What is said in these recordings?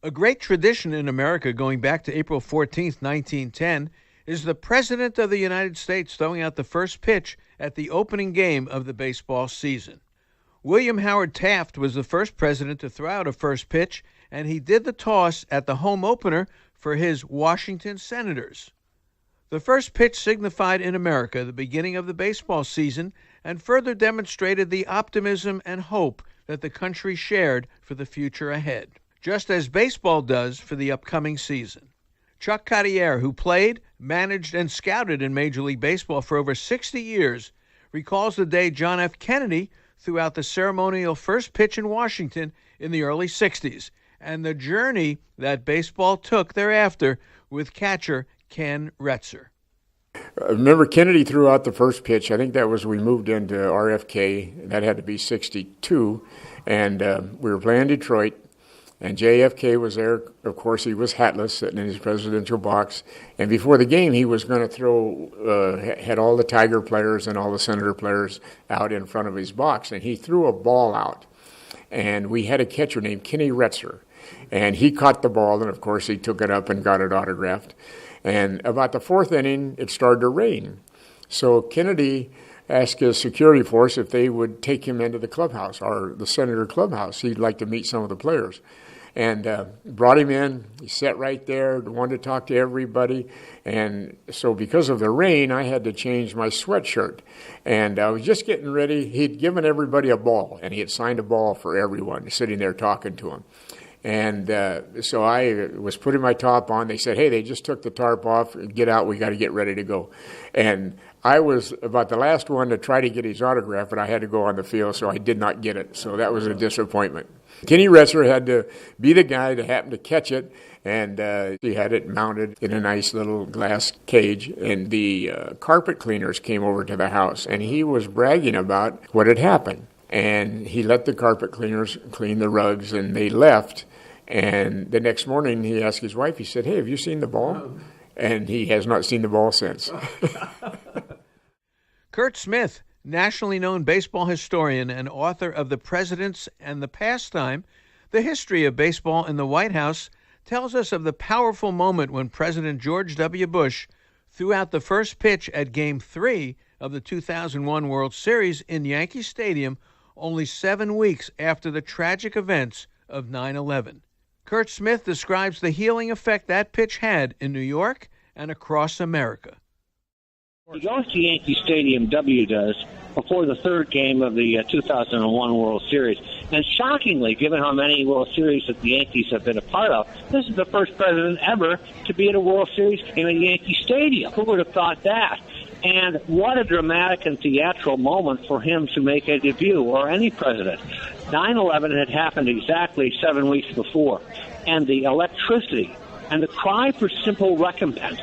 A great tradition in America going back to April 14th, 1910, is the President of the United States throwing out the first pitch at the opening game of the baseball season. William Howard Taft was the first president to throw out a first pitch, and he did the toss at the home opener for his Washington Senators. The first pitch signified in America the beginning of the baseball season and further demonstrated the optimism and hope that the country shared for the future ahead, just as baseball does for the upcoming season. Chuck Cottier, who played, managed, and scouted in Major League Baseball for over 60 years, recalls the day John F. Kennedy threw out the ceremonial first pitch in Washington in the early 60s, and the journey that baseball took thereafter with catcher Ken Retzer. I remember Kennedy threw out the first pitch. I think that was we moved into RFK. That had to be 62. And we were playing Detroit. And JFK was there. Of course, he was hatless, sitting in his presidential box. And before the game, he was going to had all the Tiger players and all the Senator players out in front of his box. And he threw a ball out. And we had a catcher named Kenny Retzer. And he caught the ball, and of course, he took it up and got it autographed. And about the fourth inning, it started to rain. So Kennedy asked his security force if they would take him into the clubhouse, or the Senator clubhouse. He'd like to meet some of the players. And brought him in. He sat right there, wanted to talk to everybody. And so because of the rain, I had to change my sweatshirt. And I was just getting ready. He'd given everybody a ball, and he had signed a ball for everyone, sitting there talking to him. And so I was putting my top on. They said, hey, they just took the tarp off. Get out. We got to get ready to go. And I was about the last one to try to get his autograph, but I had to go on the field, so I did not get it. So that was a disappointment. Kenny Retzer had to be the guy that happened to catch it, and he had it mounted in a nice little glass cage. And the carpet cleaners came over to the house, and he was bragging about what had happened. And he let the carpet cleaners clean the rugs, and they left. And the next morning, he asked his wife, he said, hey, have you seen the ball? And he has not seen the ball since. Curt Smith, nationally known baseball historian and author of The Presidents and the Pastime, The History of Baseball in the White House, tells us of the powerful moment when President George W. Bush threw out the first pitch at Game 3 of the 2001 World Series in Yankee Stadium only 7 weeks after the tragic events of 9/11. Curt Smith describes the healing effect that pitch had in New York and across America. He goes to Yankee Stadium, W does, before the third game of the 2001 World Series. And shockingly, given how many World Series that the Yankees have been a part of, this is the first president ever to be at a World Series game at Yankee Stadium. Who would have thought that? And what a dramatic and theatrical moment for him to make a debut, or any president. 9/11 had happened exactly 7 weeks before. And the electricity and the cry for simple recompense,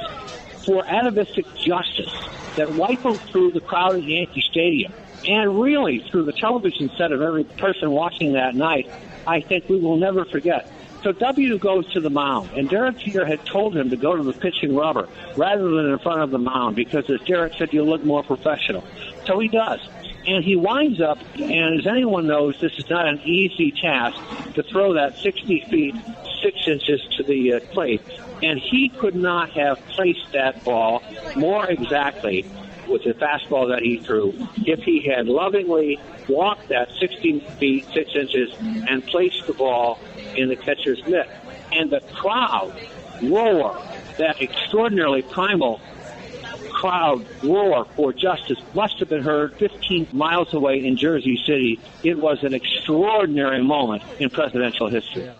for atavistic justice that rippled through the crowd at Yankee Stadium, and really through the television set of every person watching that night, I think we will never forget. So W goes to the mound, and Derek Jeter had told him to go to the pitching rubber rather than in front of the mound because, as Derek said, you look more professional. So he does. And he winds up, and as anyone knows, this is not an easy task to throw that 60 feet, 6 inches to the plate. And he could not have placed that ball more exactly with the fastball that he threw if he had lovingly walked that 60 feet, 6 inches and placed the ball in the catcher's mitt. And the crowd roar, that extraordinarily primal crowd roar for justice, must have been heard 15 miles away in Jersey City. It was an extraordinary moment in presidential history.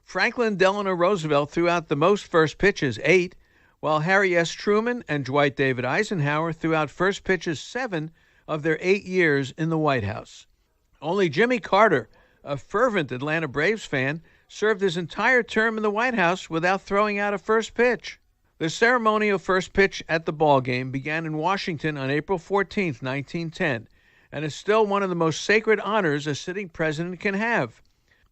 Franklin Delano Roosevelt threw out the most first pitches, 8, while Harry S. Truman and Dwight David Eisenhower threw out first pitches 7 of their 8 years in the White House. Only Jimmy Carter, a fervent Atlanta Braves fan, served his entire term in the White House without throwing out a first pitch. The ceremonial first pitch at the ballgame began in Washington on April 14, 1910, and is still one of the most sacred honors a sitting president can have.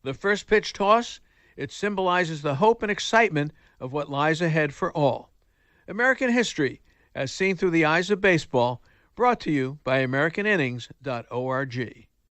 The first pitch toss, it symbolizes the hope and excitement of what lies ahead for all. American history, as seen through the eyes of baseball, brought to you by AmericanInnings.org.